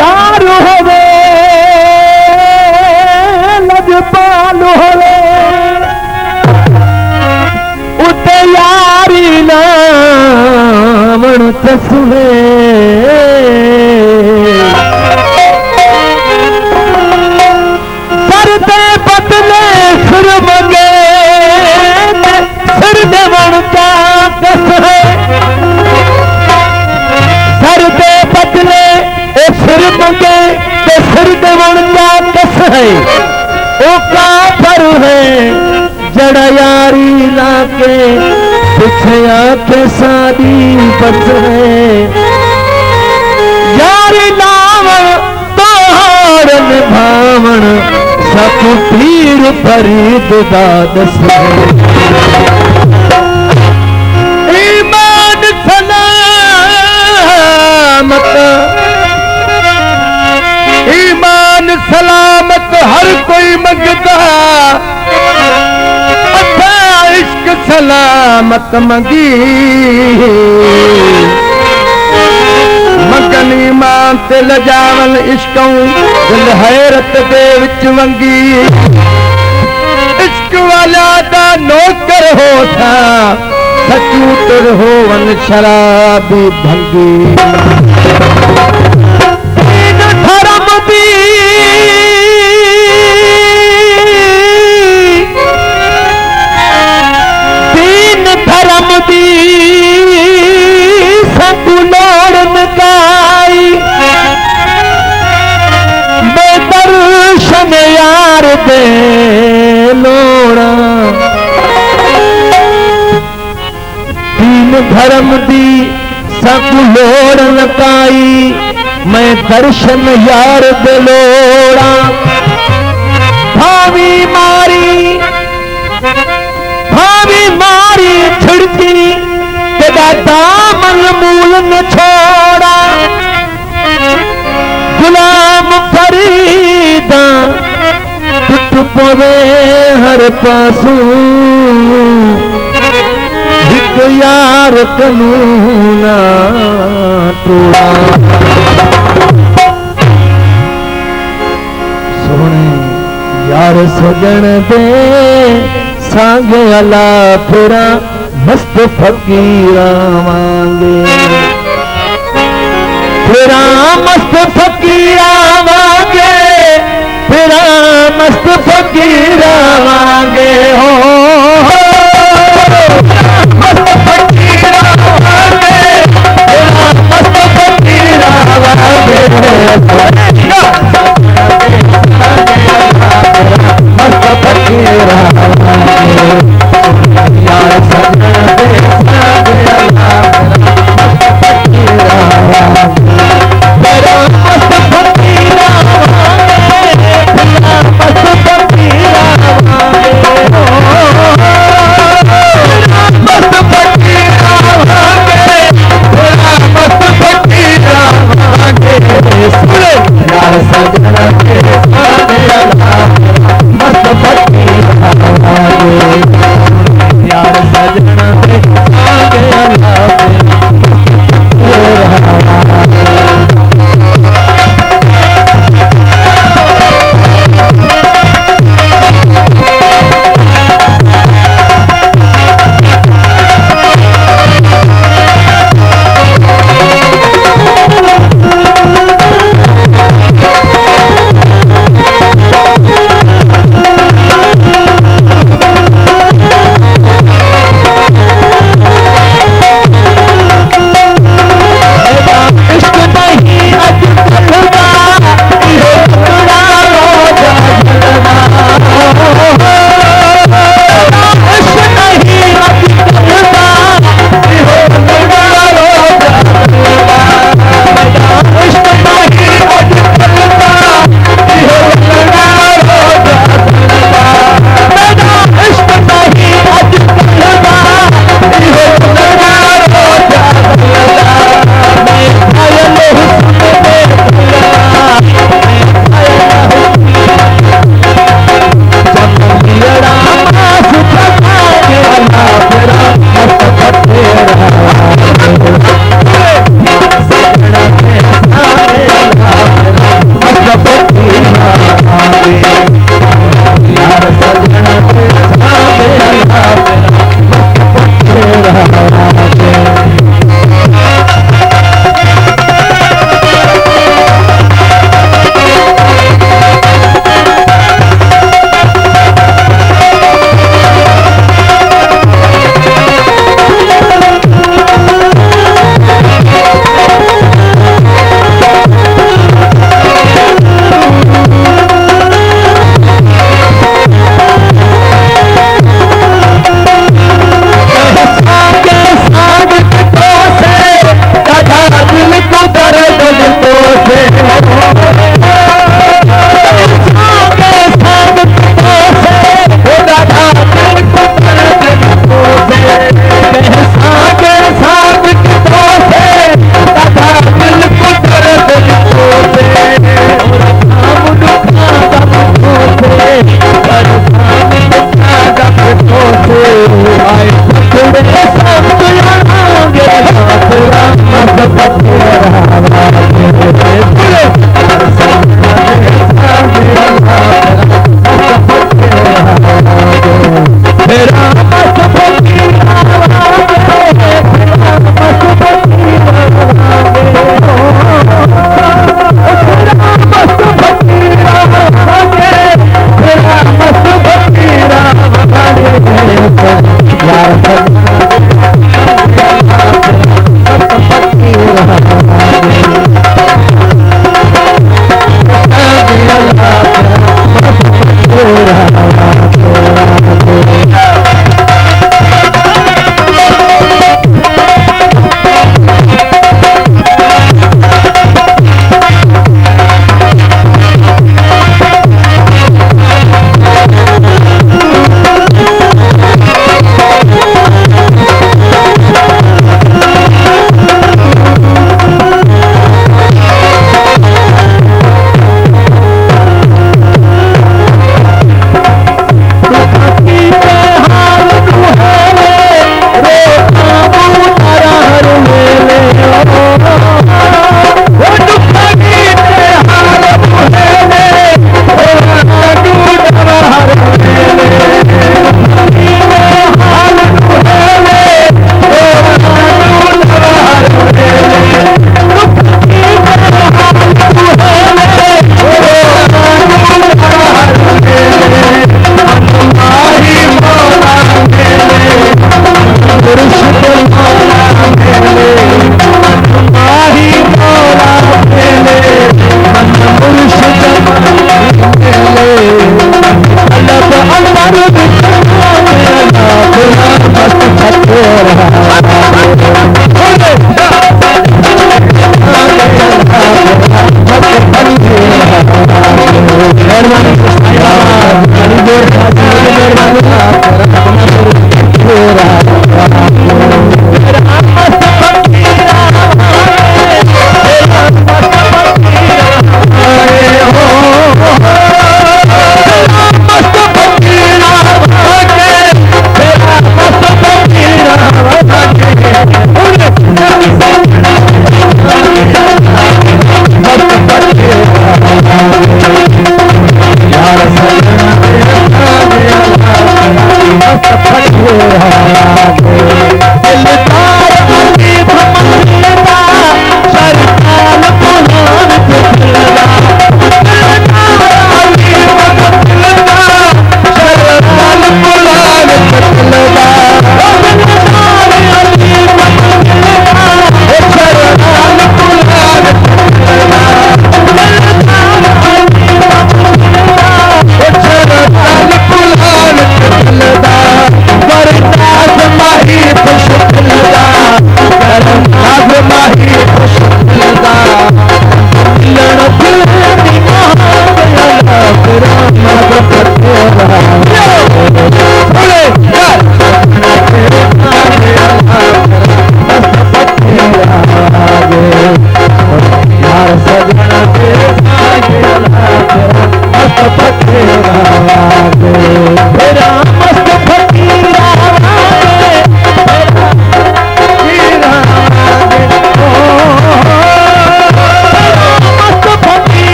यार होवे लजपाल होवे उते यारी नावण तसवे सर ते बदले फिर मंगे फिर देवण का कस है सर ते बदले फिर मंगे तो फिर देवण का कस है ओ काफर है जड़ा यारी लाके पीछे आके सादी बस है यारी नावण तोहार निभावण सकु पीर फरीद दादस है ईमान सलामत ईमान सलामत हर कोई मंगता अच्छा इश्क सलामत मंगी मगन ईमान ते लजावल इश्कों दिल हैरत दे विच वंगी इश्क वाला दा नौकर हो था सचूतर होवन शराबी भंगी धर्म दी दीन धर्म दी सकुलोड़ मकाई बेदर्शन यार दे लोड़ा दीन धर्म दी सकुलोड़ मकाई मैं दर्शन यार दे लोड़ा भावी मारी छिड़की तेरा दामन मूल न छोड़ा गुलाम फरीदा टुट पवे हर पासू एक यार कनूना तोड़ा सोने यार सजन दे सांग अला फिरा मस्त फकीरा मांगे फिरा मस्त फकीरा मांगे फिरा मस्त फकीरा मांगे हो मस्त फकीरा मांगे फिरा मस्त फकीरा मांगे मस्त फकीरा यार सजना दे सागला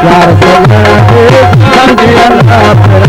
यार सजन के संग अल्लाह